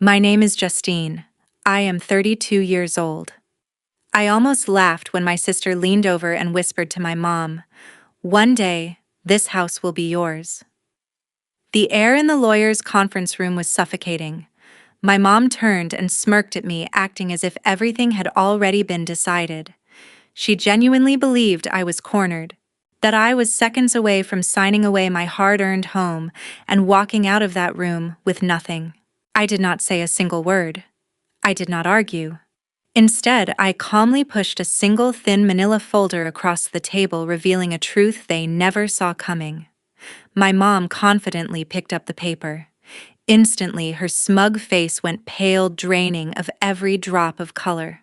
My name is Justine. I am 32 years old. I almost laughed when my sister leaned over and whispered to my mom, "One day, this house will be yours." The air in the lawyer's conference room was suffocating. My mom turned and smirked at me, acting as if everything had already been decided. She genuinely believed I was cornered, that I was seconds away from signing away my hard-earned home and walking out of that room with nothing. I did not say a single word. I did not argue. Instead, I calmly pushed a single thin manila folder across the table, revealing a truth they never saw coming. My mom confidently picked up the paper. Instantly, her smug face went pale, draining of every drop of color.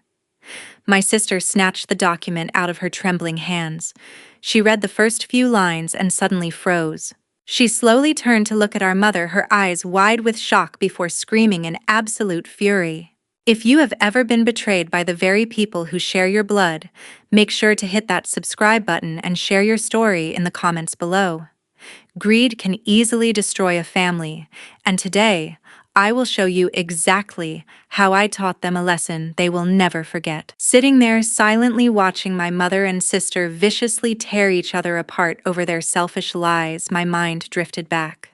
My sister snatched the document out of her trembling hands. She read the first few lines and suddenly froze. She slowly turned to look at our mother, her eyes wide with shock before screaming in absolute fury. If you have ever been betrayed by the very people who share your blood, make sure to hit that subscribe button and share your story in the comments below. Greed can easily destroy a family, and today, I will show you exactly how I taught them a lesson they will never forget. Sitting there silently watching my mother and sister viciously tear each other apart over their selfish lies, my mind drifted back.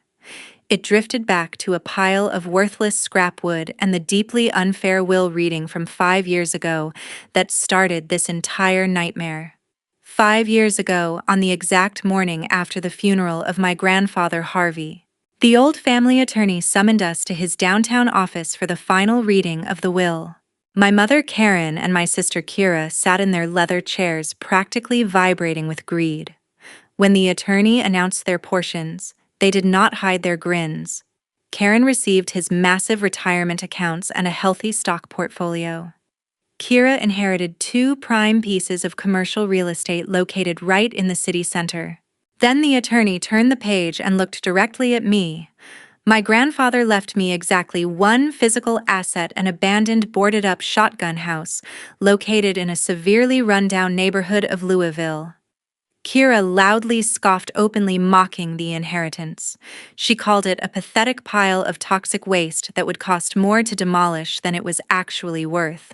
It drifted back to a pile of worthless scrap wood and the deeply unfair will reading from 5 years ago that started this entire nightmare. 5 years ago, on the exact morning after the funeral of my grandfather Harvey, the old family attorney summoned us to his downtown office for the final reading of the will. My mother Karen and my sister Kira sat in their leather chairs, practically vibrating with greed. When the attorney announced their portions, they did not hide their grins. Karen received his massive retirement accounts and a healthy stock portfolio. Kira inherited 2 prime pieces of commercial real estate located right in the city center. Then the attorney turned the page and looked directly at me. My grandfather left me exactly 1 physical asset: an abandoned, boarded-up shotgun house located in a severely run-down neighborhood of Louisville. Kira loudly scoffed, openly mocking the inheritance. She called it a pathetic pile of toxic waste that would cost more to demolish than it was actually worth.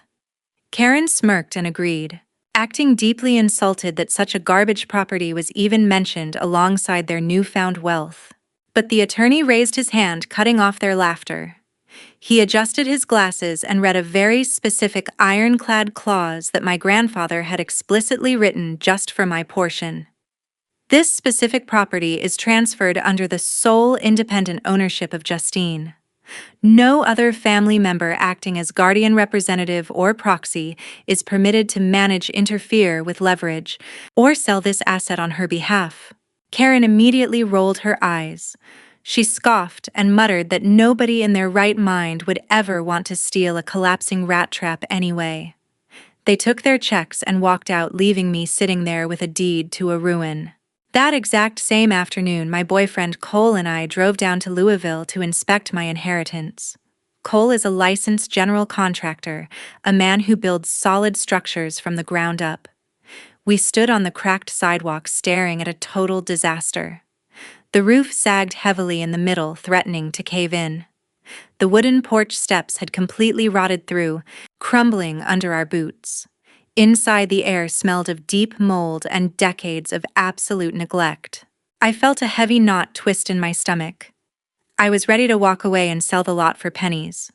Karen smirked and agreed, acting deeply insulted that such a garbage property was even mentioned alongside their newfound wealth. But the attorney raised his hand, cutting off their laughter. He adjusted his glasses and read a very specific ironclad clause that my grandfather had explicitly written just for my portion. This specific property is transferred under the sole independent ownership of Justine. No other family member acting as guardian representative or proxy is permitted to manage, interfere with leverage, or sell this asset on her behalf. Karen immediately rolled her eyes. She scoffed and muttered that nobody in their right mind would ever want to steal a collapsing rat trap anyway. They took their checks and walked out, leaving me sitting there with a deed to a ruin. That exact same afternoon, my boyfriend Cole and I drove down to Louisville to inspect my inheritance. Cole is a licensed general contractor, a man who builds solid structures from the ground up. We stood on the cracked sidewalk staring at a total disaster. The roof sagged heavily in the middle, threatening to cave in. The wooden porch steps had completely rotted through, crumbling under our boots. Inside, the air smelled of deep mold and decades of absolute neglect. I felt a heavy knot twist in my stomach. I was ready to walk away and sell the lot for pennies.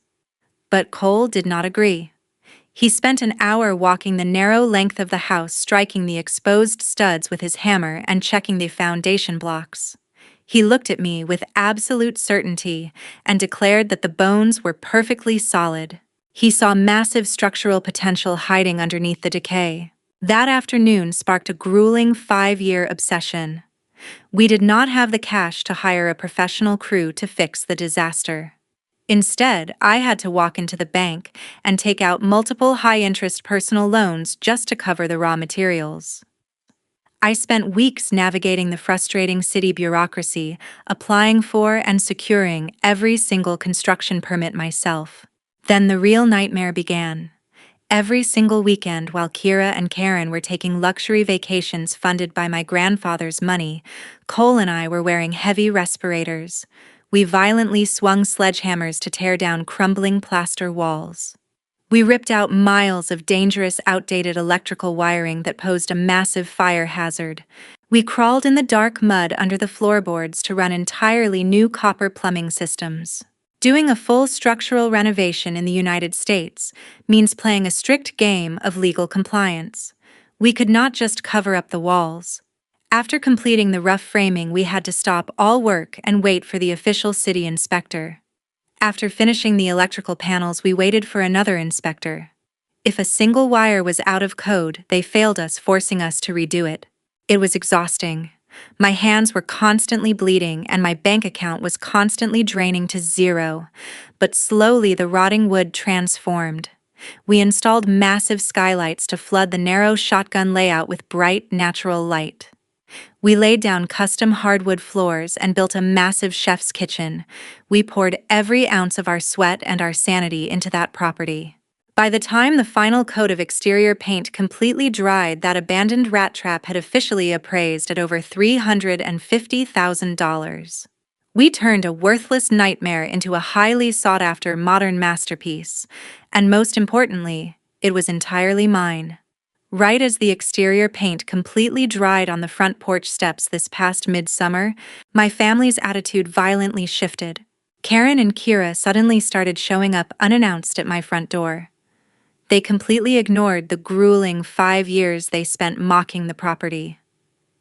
But Cole did not agree. He spent an hour walking the narrow length of the house, striking the exposed studs with his hammer and checking the foundation blocks. He looked at me with absolute certainty and declared that the bones were perfectly solid. He saw massive structural potential hiding underneath the decay. That afternoon sparked a grueling 5-year obsession. We did not have the cash to hire a professional crew to fix the disaster. Instead, I had to walk into the bank and take out multiple high-interest personal loans just to cover the raw materials. I spent weeks navigating the frustrating city bureaucracy, applying for and securing every single construction permit myself. Then the real nightmare began. Every single weekend, while Kira and Karen were taking luxury vacations funded by my grandfather's money, Cole and I were wearing heavy respirators. We violently swung sledgehammers to tear down crumbling plaster walls. We ripped out miles of dangerous, outdated electrical wiring that posed a massive fire hazard. We crawled in the dark mud under the floorboards to run entirely new copper plumbing systems. Doing a full structural renovation in the United States means playing a strict game of legal compliance. We could not just cover up the walls. After completing the rough framing, we had to stop all work and wait for the official city inspector. After finishing the electrical panels, we waited for another inspector. If a single wire was out of code, they failed us, forcing us to redo it. It was exhausting. My hands were constantly bleeding and my bank account was constantly draining to zero. But slowly the rotting wood transformed. We installed massive skylights to flood the narrow shotgun layout with bright, natural light. We laid down custom hardwood floors and built a massive chef's kitchen. We poured every ounce of our sweat and our sanity into that property. By the time the final coat of exterior paint completely dried, that abandoned rat trap had officially appraised at over $350,000. We turned a worthless nightmare into a highly sought-after modern masterpiece, and most importantly, it was entirely mine. Right as the exterior paint completely dried on the front porch steps this past midsummer, my family's attitude violently shifted. Karen and Kira suddenly started showing up unannounced at my front door. They completely ignored the grueling 5 years they spent mocking the property.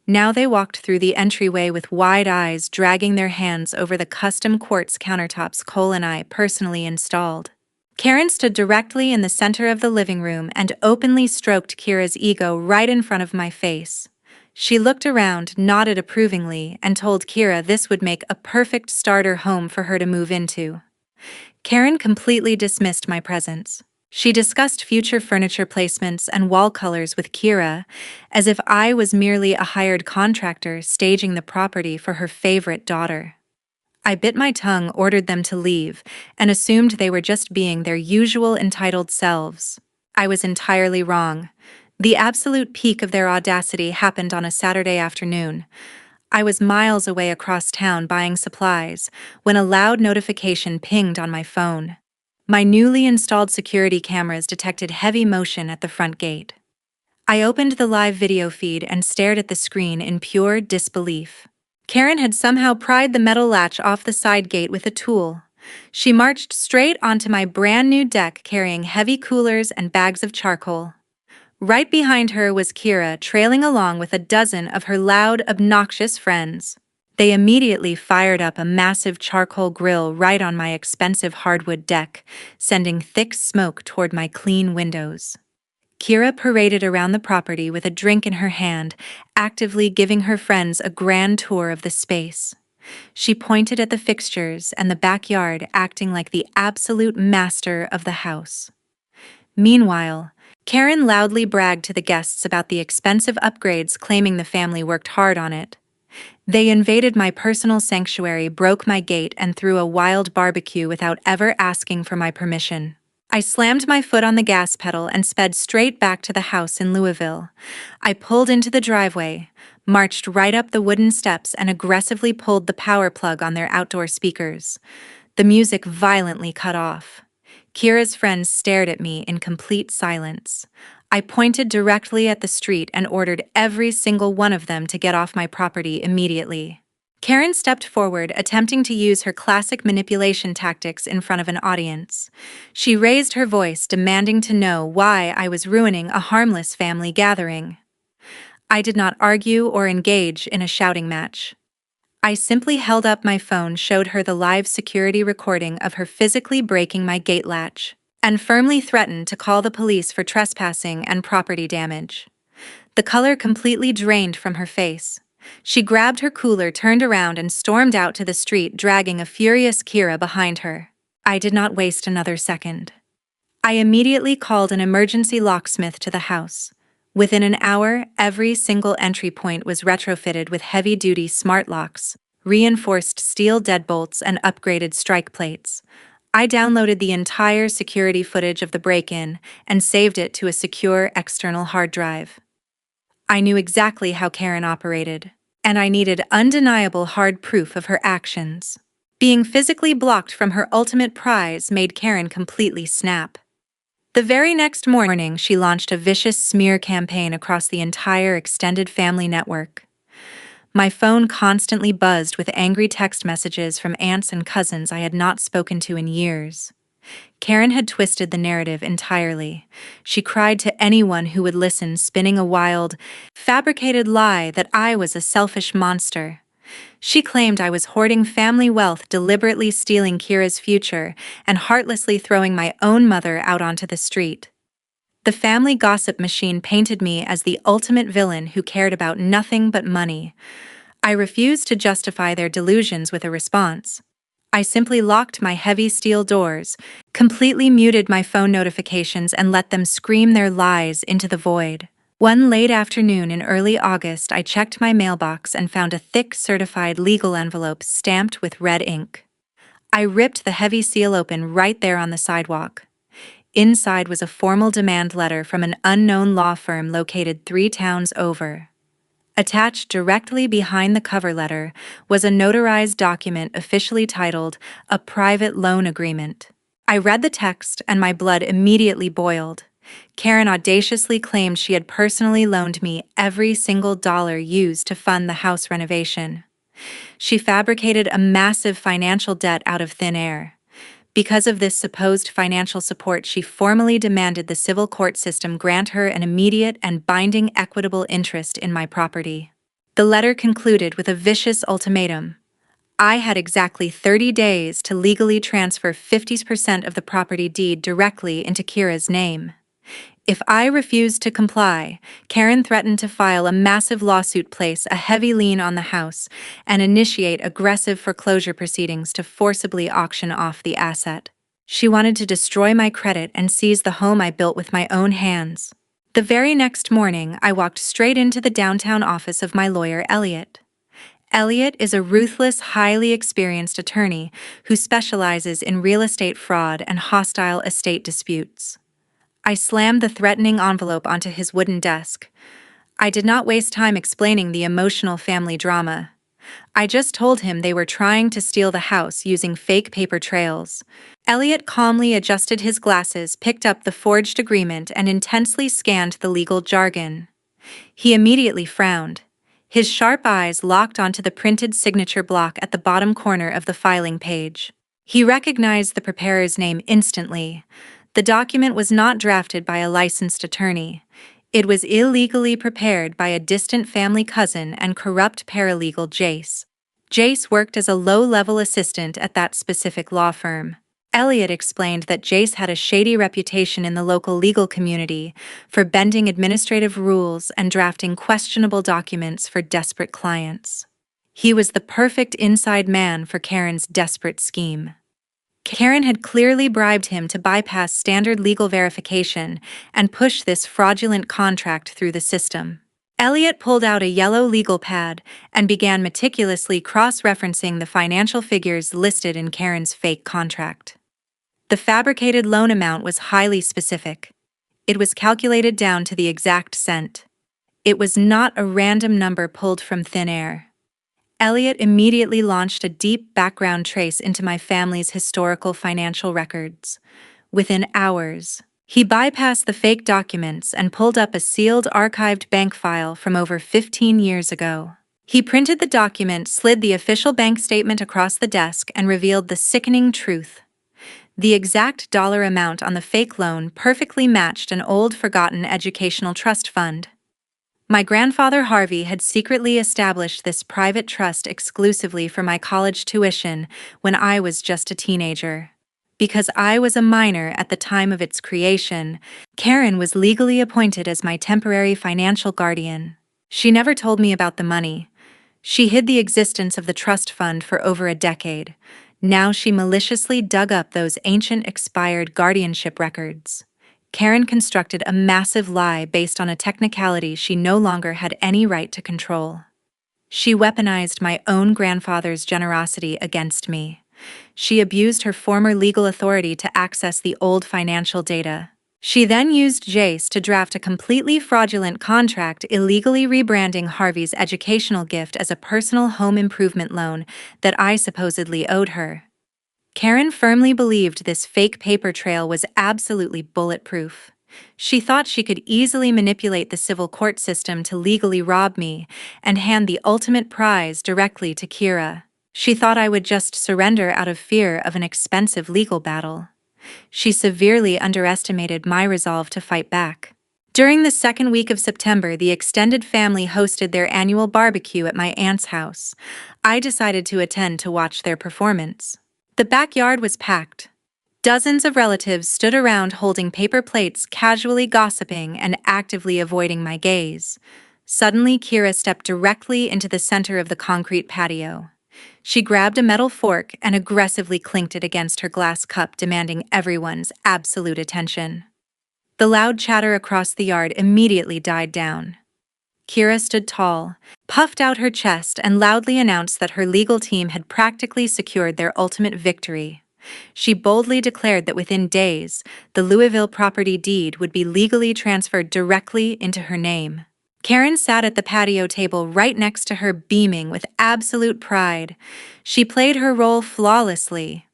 Now they walked through the entryway with wide eyes, dragging their hands over the custom quartz countertops Cole and I personally installed. Karen stood directly in the center of the living room and openly stroked Kira's ego right in front of my face. She looked around, nodded approvingly, and told Kira this would make a perfect starter home for her to move into. Karen completely dismissed my presence. She discussed future furniture placements and wall colors with Kira, as if I was merely a hired contractor staging the property for her favorite daughter. I bit my tongue, ordered them to leave, and assumed they were just being their usual entitled selves. I was entirely wrong. The absolute peak of their audacity happened on a Saturday afternoon. I was miles away across town buying supplies when a loud notification pinged on my phone. My newly installed security cameras detected heavy motion at the front gate. I opened the live video feed and stared at the screen in pure disbelief. Karen had somehow pried the metal latch off the side gate with a tool. She marched straight onto my brand new deck carrying heavy coolers and bags of charcoal. Right behind her was Kira, trailing along with a dozen of her loud, obnoxious friends. They immediately fired up a massive charcoal grill right on my expensive hardwood deck, sending thick smoke toward my clean windows. Kira paraded around the property with a drink in her hand, actively giving her friends a grand tour of the space. She pointed at the fixtures and the backyard, acting like the absolute master of the house. Meanwhile, Karen loudly bragged to the guests about the expensive upgrades, claiming the family worked hard on it. They invaded my personal sanctuary, broke my gate, and threw a wild barbecue without ever asking for my permission. I slammed my foot on the gas pedal and sped straight back to the house in Louisville. I pulled into the driveway, marched right up the wooden steps, and aggressively pulled the power plug on their outdoor speakers. The music violently cut off. Kira's friends stared at me in complete silence. I pointed directly at the street and ordered every single one of them to get off my property immediately. Karen stepped forward, attempting to use her classic manipulation tactics in front of an audience. She raised her voice, demanding to know why I was ruining a harmless family gathering. I did not argue or engage in a shouting match. I simply held up my phone, showed her the live security recording of her physically breaking my gate latch, and firmly threatened to call the police for trespassing and property damage. The color completely drained from her face. She grabbed her cooler, turned around, and stormed out to the street, dragging a furious Kira behind her. I did not waste another second. I immediately called an emergency locksmith to the house. Within an hour, every single entry point was retrofitted with heavy-duty smart locks, reinforced steel deadbolts, and upgraded strike plates. I downloaded the entire security footage of the break-in and saved it to a secure external hard drive. I knew exactly how Karen operated, and I needed undeniable hard proof of her actions. Being physically blocked from her ultimate prize made Karen completely snap. The very next morning, she launched a vicious smear campaign across the entire extended family network. My phone constantly buzzed with angry text messages from aunts and cousins I had not spoken to in years. Karen had twisted the narrative entirely. She cried to anyone who would listen, spinning a wild, fabricated lie that I was a selfish monster. She claimed I was hoarding family wealth, deliberately stealing Kira's future, and heartlessly throwing my own mother out onto the street. The family gossip machine painted me as the ultimate villain who cared about nothing but money. I refused to justify their delusions with a response. I simply locked my heavy steel doors, completely muted my phone notifications, and let them scream their lies into the void. One late afternoon in early August, I checked my mailbox and found a thick, certified legal envelope stamped with red ink. I ripped the heavy seal open right there on the sidewalk. Inside was a formal demand letter from an unknown law firm located 3 towns over. Attached directly behind the cover letter was a notarized document officially titled a private loan agreement. I read the text and my blood immediately boiled. Karen audaciously claimed she had personally loaned me every single dollar used to fund the house renovation. She fabricated a massive financial debt out of thin air. Because of this supposed financial support, she formally demanded the civil court system grant her an immediate and binding equitable interest in my property. The letter concluded with a vicious ultimatum. I had exactly 30 days to legally transfer 50% of the property deed directly into Kira's name. If I refused to comply, Karen threatened to file a massive lawsuit, place a heavy lien on the house, and initiate aggressive foreclosure proceedings to forcibly auction off the asset. She wanted to destroy my credit and seize the home I built with my own hands. The very next morning, I walked straight into the downtown office of my lawyer, Elliot. Elliot is a ruthless, highly experienced attorney who specializes in real estate fraud and hostile estate disputes. I slammed the threatening envelope onto his wooden desk. I did not waste time explaining the emotional family drama. I just told him they were trying to steal the house using fake paper trails. Elliot calmly adjusted his glasses, picked up the forged agreement, and intensely scanned the legal jargon. He immediately frowned. His sharp eyes locked onto the printed signature block at the bottom corner of the filing page. He recognized the preparer's name instantly. The document was not drafted by a licensed attorney. It was illegally prepared by a distant family cousin and corrupt paralegal, Jace. Jace worked as a low-level assistant at that specific law firm. Elliot explained that Jace had a shady reputation in the local legal community for bending administrative rules and drafting questionable documents for desperate clients. He was the perfect inside man for Karen's desperate scheme. Karen had clearly bribed him to bypass standard legal verification and push this fraudulent contract through the system. Elliot pulled out a yellow legal pad and began meticulously cross-referencing the financial figures listed in Karen's fake contract. The fabricated loan amount was highly specific. It was calculated down to the exact cent. It was not a random number pulled from thin air. Elliot immediately launched a deep background trace into my family's historical financial records. Within hours, he bypassed the fake documents and pulled up a sealed archived bank file from over 15 years ago. He printed the document, slid the official bank statement across the desk, and revealed the sickening truth. The exact dollar amount on the fake loan perfectly matched an old, forgotten educational trust fund. My grandfather Harvey had secretly established this private trust exclusively for my college tuition when I was just a teenager. Because I was a minor at the time of its creation, Karen was legally appointed as my temporary financial guardian. She never told me about the money. She hid the existence of the trust fund for over a decade. Now she maliciously dug up those ancient expired guardianship records. Karen constructed a massive lie based on a technicality she no longer had any right to control. She weaponized my own grandfather's generosity against me. She abused her former legal authority to access the old financial data. She then used Jace to draft a completely fraudulent contract, illegally rebranding Harvey's educational gift as a personal home improvement loan that I supposedly owed her. Karen firmly believed this fake paper trail was absolutely bulletproof. She thought she could easily manipulate the civil court system to legally rob me and hand the ultimate prize directly to Kira. She thought I would just surrender out of fear of an expensive legal battle. She severely underestimated my resolve to fight back. During the second week of September, the extended family hosted their annual barbecue at my aunt's house. I decided to attend to watch their performance. The backyard was packed. Dozens of relatives stood around holding paper plates, casually gossiping and actively avoiding my gaze. Suddenly, Kira stepped directly into the center of the concrete patio. She grabbed a metal fork and aggressively clinked it against her glass cup, demanding everyone's absolute attention. The loud chatter across the yard immediately died down. Kira stood tall, puffed out her chest, and loudly announced that her legal team had practically secured their ultimate victory. She boldly declared that within days, the Louisville property deed would be legally transferred directly into her name. Karen sat at the patio table right next to her, beaming with absolute pride. She played her role flawlessly.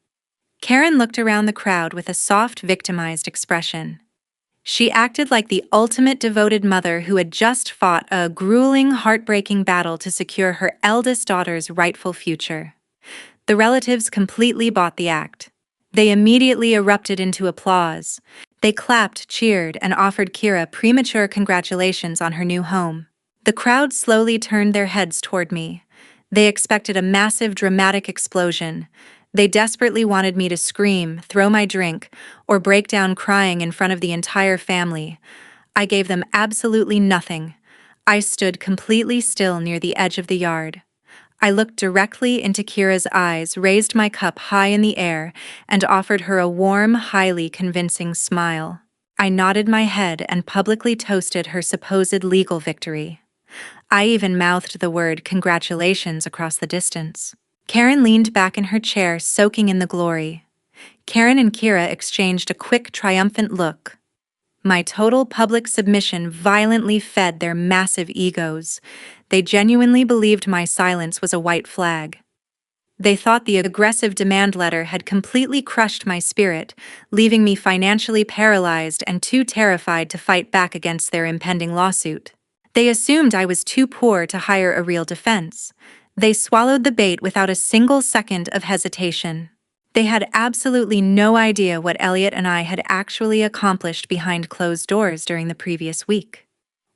Karen looked around the crowd with a soft, victimized expression. She acted like the ultimate devoted mother who had just fought a grueling, heartbreaking battle to secure her eldest daughter's rightful future. The relatives completely bought the act. They immediately erupted into applause. They clapped, cheered, and offered Kira premature congratulations on her new home. The crowd slowly turned their heads toward me. They expected a massive, dramatic explosion. They desperately wanted me to scream, throw my drink, or break down crying in front of the entire family. I gave them absolutely nothing. I stood completely still near the edge of the yard. I looked directly into Kira's eyes, raised my cup high in the air, and offered her a warm, highly convincing smile. I nodded my head and publicly toasted her supposed legal victory. I even mouthed the word congratulations across the distance. Karen leaned back in her chair, soaking in the glory. Karen and Kira exchanged a quick, triumphant look. My total public submission violently fed their massive egos. They genuinely believed my silence was a white flag. They thought the aggressive demand letter had completely crushed my spirit, leaving me financially paralyzed and too terrified to fight back against their impending lawsuit. They assumed I was too poor to hire a real defense. They swallowed the bait without a single second of hesitation. They had absolutely no idea what Elliot and I had actually accomplished behind closed doors during the previous week.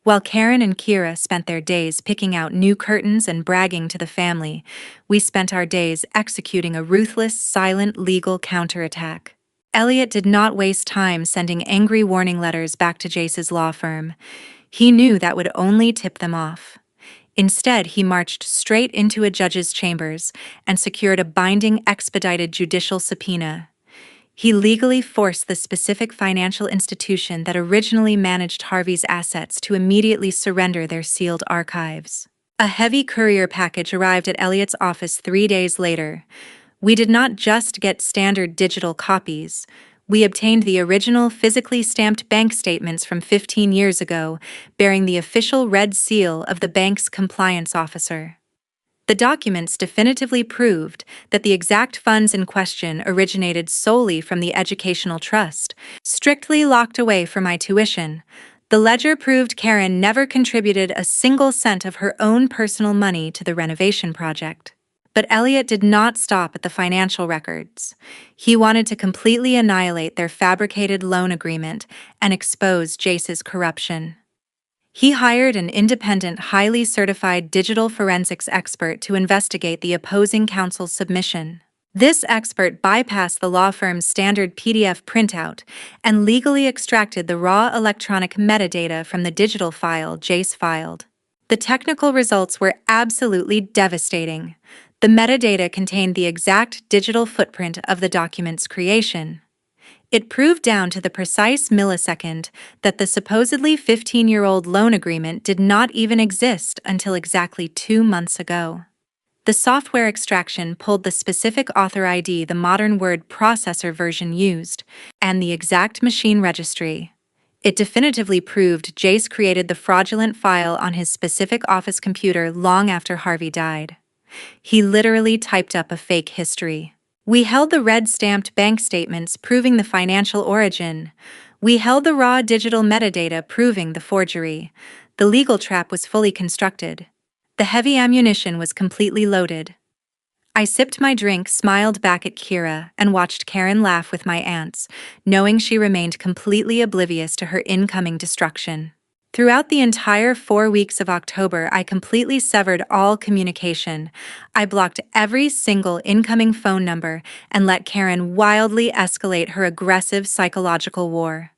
While Karen and Kira spent their days picking out new curtains and bragging to the family, we spent our days executing a ruthless, silent legal counterattack. Elliot did not waste time sending angry warning letters back to Jace's law firm. He knew that would only tip them off. Instead, he marched straight into a judge's chambers and secured a binding, expedited judicial subpoena. He legally forced the specific financial institution that originally managed Harvey's assets to immediately surrender their sealed archives. A heavy courier package arrived at Elliot's office 3 days later. We did not just get standard digital copies. We obtained the original physically stamped bank statements from 15 years ago, bearing the official red seal of the bank's compliance officer. The documents definitively proved that the exact funds in question originated solely from the educational trust, strictly locked away for my tuition. The ledger proved Karen never contributed a single cent of her own personal money to the renovation project. But Elliot did not stop at the financial records. He wanted to completely annihilate their fabricated loan agreement and expose Jace's corruption. He hired an independent, highly certified digital forensics expert to investigate the opposing counsel's submission. This expert bypassed the law firm's standard PDF printout and legally extracted the raw electronic metadata from the digital file Jace filed. The technical results were absolutely devastating. The metadata contained the exact digital footprint of the document's creation. It proved down to the precise millisecond that the supposedly 15-year-old loan agreement did not even exist until exactly 2 months ago. The software extraction pulled the specific author ID the modern word processor version used, and the exact machine registry. It definitively proved Jace created the fraudulent file on his specific office computer long after Harvey died. He literally typed up a fake history. We held the red-stamped bank statements proving the financial origin. We held the raw digital metadata proving the forgery. The legal trap was fully constructed. The heavy ammunition was completely loaded. I sipped my drink, smiled back at Kira, and watched Karen laugh with my aunts, knowing she remained completely oblivious to her incoming destruction. Throughout the entire 4 weeks of October, I completely severed all communication. I blocked every single incoming phone number and let Karen wildly escalate her aggressive psychological war.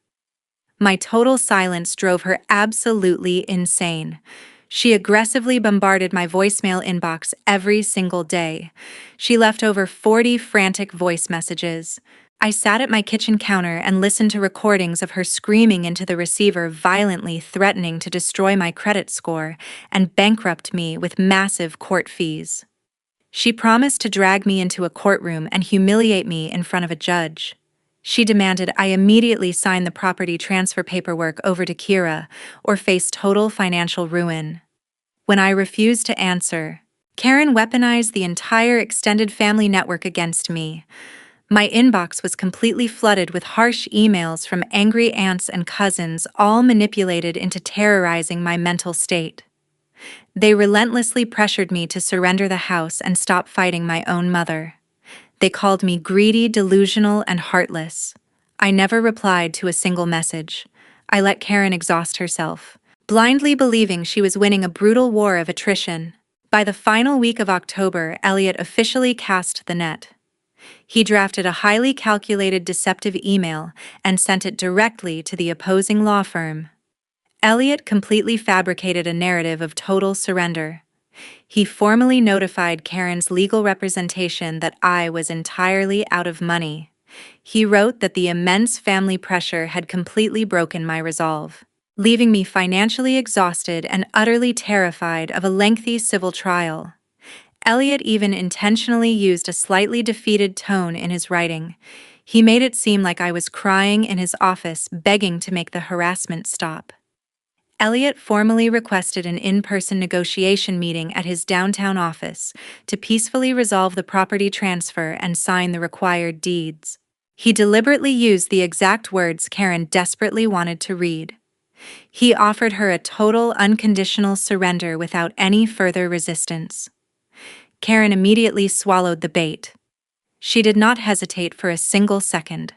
My total silence drove her absolutely insane. She aggressively bombarded my voicemail inbox every single day. She left over 40 frantic voice messages. I sat at my kitchen counter and listened to recordings of her screaming into the receiver, violently threatening to destroy my credit score and bankrupt me with massive court fees. She promised to drag me into a courtroom and humiliate me in front of a judge. She demanded I immediately sign the property transfer paperwork over to Kira or face total financial ruin. When I refused to answer, Karen weaponized the entire extended family network against me. My inbox was completely flooded with harsh emails from angry aunts and cousins, all manipulated into terrorizing my mental state. They relentlessly pressured me to surrender the house and stop fighting my own mother. They called me greedy, delusional, and heartless. I never replied to a single message. I let Karen exhaust herself, blindly believing she was winning a brutal war of attrition. By the final week of October, Elliot officially cast the net. He drafted a highly calculated, deceptive email and sent it directly to the opposing law firm. Elliot completely fabricated a narrative of total surrender. He formally notified Karen's legal representation that I was entirely out of money. He wrote that the immense family pressure had completely broken my resolve, leaving me financially exhausted and utterly terrified of a lengthy civil trial. Elliot even intentionally used a slightly defeated tone in his writing. He made it seem like I was crying in his office, begging to make the harassment stop. Elliot formally requested an in-person negotiation meeting at his downtown office to peacefully resolve the property transfer and sign the required deeds. He deliberately used the exact words Karen desperately wanted to read. He offered her a total, unconditional surrender without any further resistance. Karen immediately swallowed the bait. She did not hesitate for a single second.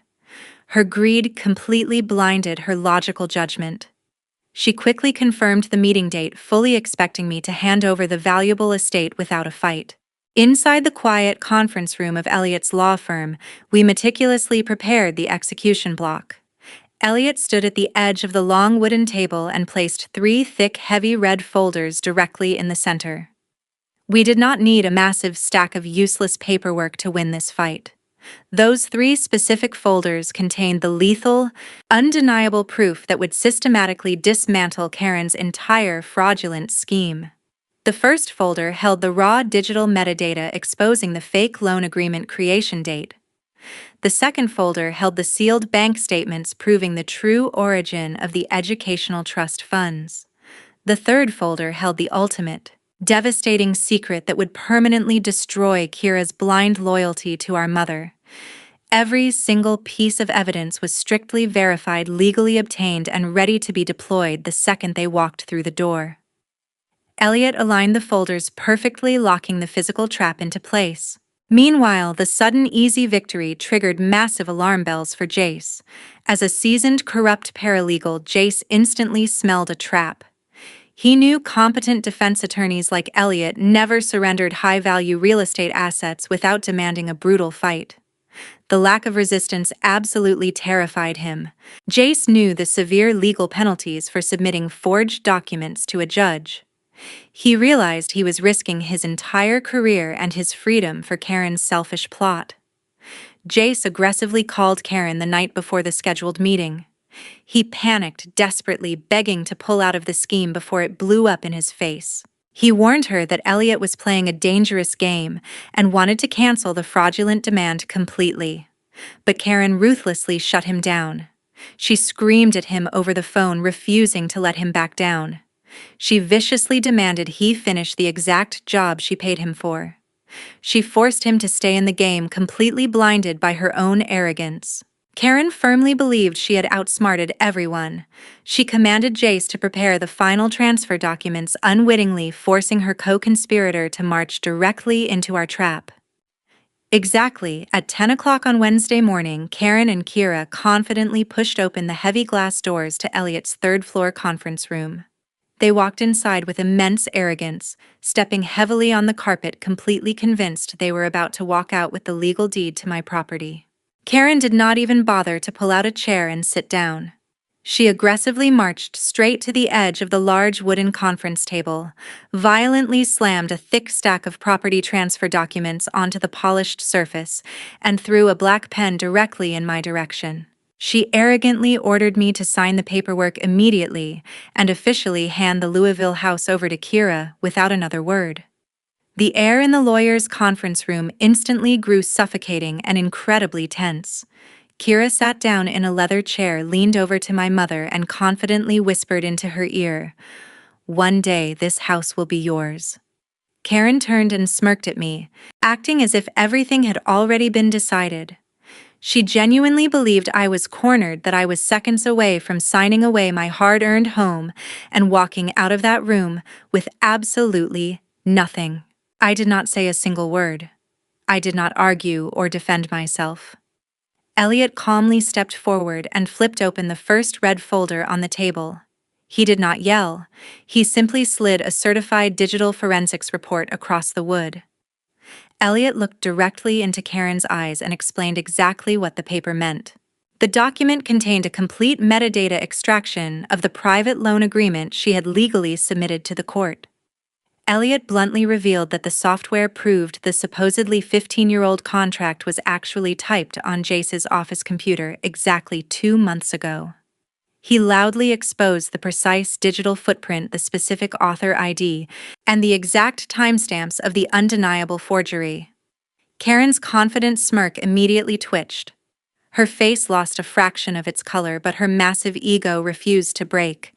Her greed completely blinded her logical judgment. She quickly confirmed the meeting date, fully expecting me to hand over the valuable estate without a fight. Inside the quiet conference room of Elliot's law firm, we meticulously prepared the execution block. Elliot stood at the edge of the long wooden table and placed 3 thick, heavy red folders directly in the center. We did not need a massive stack of useless paperwork to win this fight. Those 3 specific folders contained the lethal, undeniable proof that would systematically dismantle Karen's entire fraudulent scheme. The first folder held the raw digital metadata exposing the fake loan agreement creation date. The second folder held the sealed bank statements proving the true origin of the educational trust funds. The third folder held the ultimate, devastating secret that would permanently destroy Kira's blind loyalty to our mother. Every single piece of evidence was strictly verified, legally obtained, and ready to be deployed the second they walked through the door. Elliot aligned the folders perfectly, locking the physical trap into place. Meanwhile, the sudden easy victory triggered massive alarm bells for Jace. As a seasoned corrupt paralegal, Jace instantly smelled a trap. He knew competent defense attorneys like Elliot never surrendered high-value real estate assets without demanding a brutal fight. The lack of resistance absolutely terrified him. Jace knew the severe legal penalties for submitting forged documents to a judge. He realized he was risking his entire career and his freedom for Karen's selfish plot. Jace aggressively called Karen the night before the scheduled meeting. He panicked, desperately begging to pull out of the scheme before it blew up in his face. He warned her that Elliot was playing a dangerous game and wanted to cancel the fraudulent demand completely. But Karen ruthlessly shut him down. She screamed at him over the phone, refusing to let him back down. She viciously demanded he finish the exact job she paid him for. She forced him to stay in the game, completely blinded by her own arrogance. Karen firmly believed she had outsmarted everyone. She commanded Jace to prepare the final transfer documents, unwittingly forcing her co-conspirator to march directly into our trap. Exactly at 10 o'clock on Wednesday morning, Karen and Kira confidently pushed open the heavy glass doors to Elliot's third-floor conference room. They walked inside with immense arrogance, stepping heavily on the carpet, completely convinced they were about to walk out with the legal deed to my property. Karen did not even bother to pull out a chair and sit down. She aggressively marched straight to the edge of the large wooden conference table, violently slammed a thick stack of property transfer documents onto the polished surface, and threw a black pen directly in my direction. She arrogantly ordered me to sign the paperwork immediately and officially hand the Louisville house over to Kira without another word. The air in the lawyer's conference room instantly grew suffocating and incredibly tense. Kira sat down in a leather chair, leaned over to my mother, and confidently whispered into her ear, "One day this house will be yours." Karen turned and smirked at me, acting as if everything had already been decided. She genuinely believed I was cornered, that I was seconds away from signing away my hard-earned home and walking out of that room with absolutely nothing. I did not say a single word. I did not argue or defend myself. Elliot calmly stepped forward and flipped open the first red folder on the table. He did not yell. He simply slid a certified digital forensics report across the wood. Elliot looked directly into Karen's eyes and explained exactly what the paper meant. The document contained a complete metadata extraction of the private loan agreement she had legally submitted to the court. Elliot bluntly revealed that the software proved the supposedly 15-year-old contract was actually typed on Jace's office computer exactly 2 months ago. He loudly exposed the precise digital footprint, the specific author ID, and the exact timestamps of the undeniable forgery. Karen's confident smirk immediately twitched. Her face lost a fraction of its color, but her massive ego refused to break.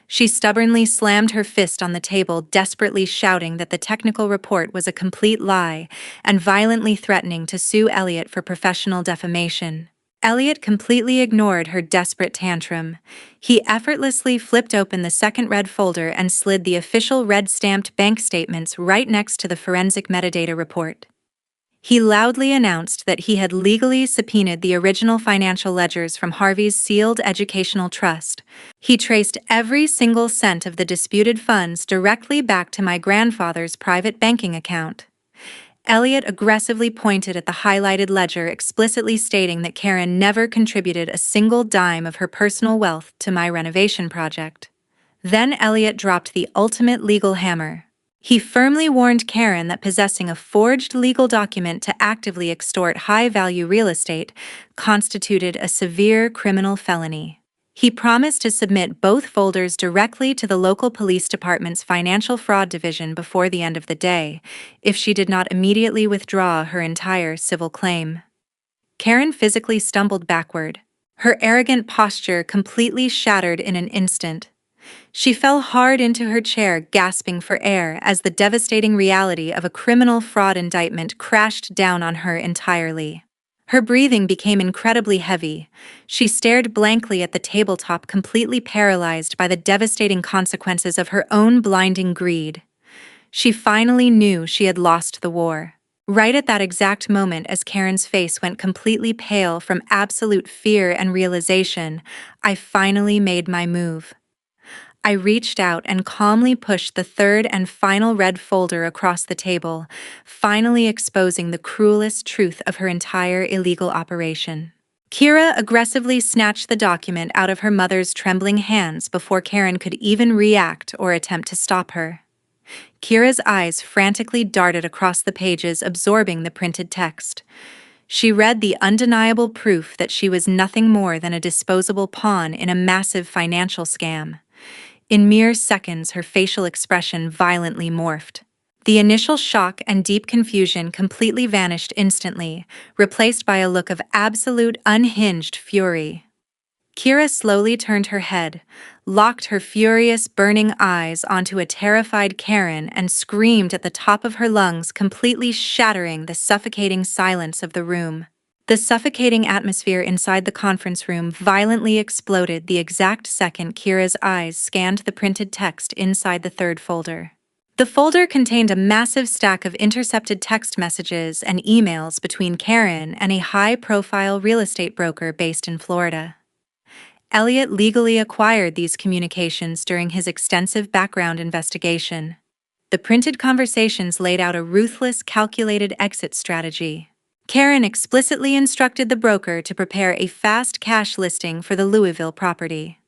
She stubbornly slammed her fist on the table, desperately shouting that the technical report was a complete lie and violently threatening to sue Elliot for professional defamation. Elliot completely ignored her desperate tantrum. He effortlessly flipped open the second red folder and slid the official red-stamped bank statements right next to the forensic metadata report. He loudly announced that he had legally subpoenaed the original financial ledgers from Harvey's sealed educational trust. He traced every single cent of the disputed funds directly back to my grandfather's private banking account. Elliot aggressively pointed at the highlighted ledger, explicitly stating that Karen never contributed a single dime of her personal wealth to my renovation project. Then Elliot dropped the ultimate legal hammer. He firmly warned Karen that possessing a forged legal document to actively extort high-value real estate constituted a severe criminal felony. He promised to submit both folders directly to the local police department's financial fraud division before the end of the day, if she did not immediately withdraw her entire civil claim. Karen physically stumbled backward, her arrogant posture completely shattered in an instant. She fell hard into her chair, gasping for air as the devastating reality of a criminal fraud indictment crashed down on her entirely. Her breathing became incredibly heavy. She stared blankly at the tabletop, completely paralyzed by the devastating consequences of her own blinding greed. She finally knew she had lost the war. Right at that exact moment, as Karen's face went completely pale from absolute fear and realization, I finally made my move. I reached out and calmly pushed the third and final red folder across the table, finally exposing the cruelest truth of her entire illegal operation. Kira aggressively snatched the document out of her mother's trembling hands before Karen could even react or attempt to stop her. Kira's eyes frantically darted across the pages, absorbing the printed text. She read the undeniable proof that she was nothing more than a disposable pawn in a massive financial scam. In mere seconds, her facial expression violently morphed. The initial shock and deep confusion completely vanished instantly, replaced by a look of absolute unhinged fury. Kira slowly turned her head, locked her furious, burning eyes onto a terrified Karen, and screamed at the top of her lungs, completely shattering the suffocating silence of the room. The suffocating atmosphere inside the conference room violently exploded the exact second Kira's eyes scanned the printed text inside the third folder. The folder contained a massive stack of intercepted text messages and emails between Karen and a high-profile real estate broker based in Florida. Elliot legally acquired these communications during his extensive background investigation. The printed conversations laid out a ruthless, calculated exit strategy. Karen explicitly instructed the broker to prepare a fast cash listing for the Louisville property.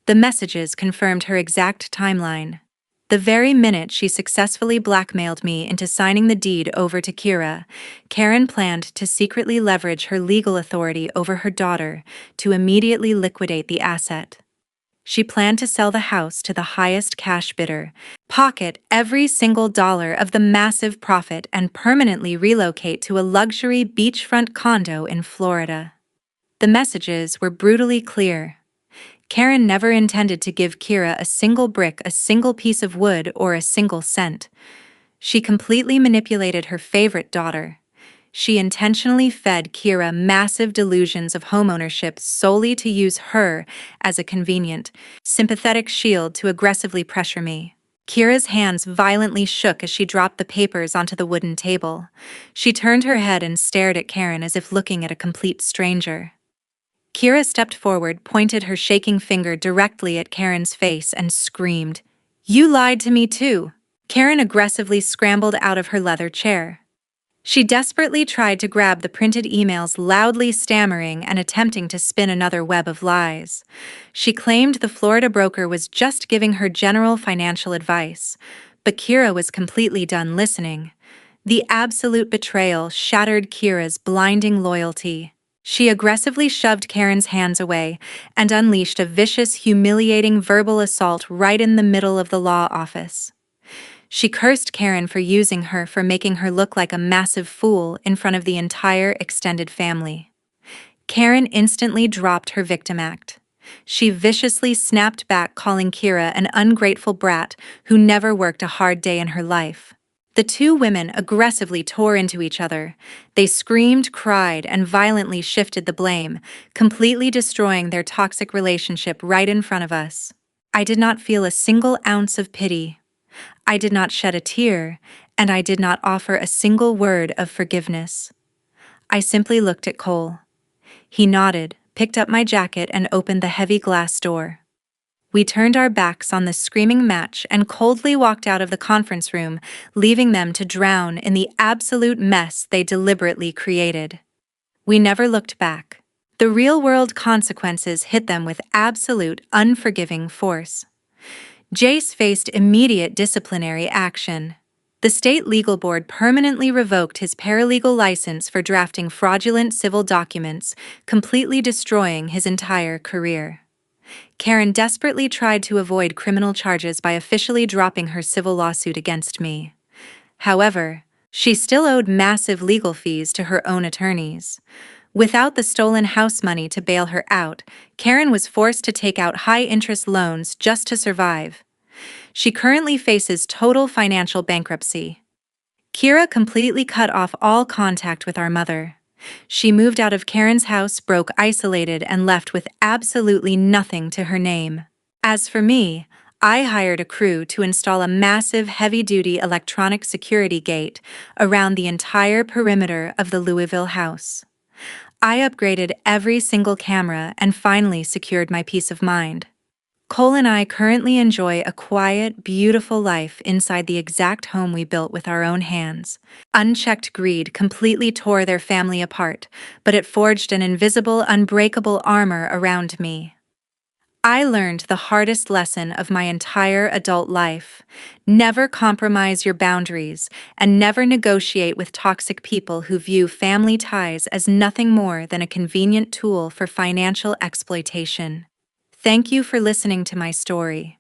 The messages confirmed her exact timeline. The very minute she successfully blackmailed me into signing the deed over to Kira, Karen planned to secretly leverage her legal authority over her daughter to immediately liquidate the asset. She planned to sell the house to the highest cash bidder, pocket every single dollar of the massive profit, and permanently relocate to a luxury beachfront condo in Florida. The messages were brutally clear. Karen never intended to give Kira a single brick, a single piece of wood, or a single cent. She completely manipulated her favorite daughter. She intentionally fed Kira massive delusions of homeownership solely to use her as a convenient, sympathetic shield to aggressively pressure me. Kira's hands violently shook as she dropped the papers onto the wooden table. She turned her head and stared at Karen as if looking at a complete stranger. Kira stepped forward, pointed her shaking finger directly at Karen's face, and screamed, "You lied to me too!" Karen aggressively scrambled out of her leather chair. She desperately tried to grab the printed emails, loudly stammering and attempting to spin another web of lies. She claimed the Florida broker was just giving her general financial advice, but Kira was completely done listening. The absolute betrayal shattered Kira's blinding loyalty. She aggressively shoved Karen's hands away and unleashed a vicious, humiliating verbal assault right in the middle of the law office. She cursed Karen for using her, for making her look like a massive fool in front of the entire extended family. Karen instantly dropped her victim act. She viciously snapped back, calling Kira an ungrateful brat who never worked a hard day in her life. The two women aggressively tore into each other. They screamed, cried, and violently shifted the blame, completely destroying their toxic relationship right in front of us. I did not feel a single ounce of pity. I did not shed a tear, and I did not offer a single word of forgiveness. I simply looked at Cole. He nodded, picked up my jacket, and opened the heavy glass door. We turned our backs on the screaming match and coldly walked out of the conference room, leaving them to drown in the absolute mess they deliberately created. We never looked back. The real-world consequences hit them with absolute, unforgiving force. Jace faced immediate disciplinary action. The state legal board permanently revoked his paralegal license for drafting fraudulent civil documents, completely destroying his entire career. Karen desperately tried to avoid criminal charges by officially dropping her civil lawsuit against me. However, she still owed massive legal fees to her own attorneys. Without the stolen house money to bail her out, Karen was forced to take out high-interest loans just to survive. She currently faces total financial bankruptcy. Kira completely cut off all contact with our mother. She moved out of Karen's house, broke, isolated, and left with absolutely nothing to her name. As for me, I hired a crew to install a massive, heavy-duty electronic security gate around the entire perimeter of the Louisville house. I upgraded every single camera and finally secured my peace of mind. Cole and I currently enjoy a quiet, beautiful life inside the exact home we built with our own hands. Unchecked greed completely tore their family apart, but it forged an invisible, unbreakable armor around me. I learned the hardest lesson of my entire adult life. Never compromise your boundaries, and never negotiate with toxic people who view family ties as nothing more than a convenient tool for financial exploitation. Thank you for listening to my story.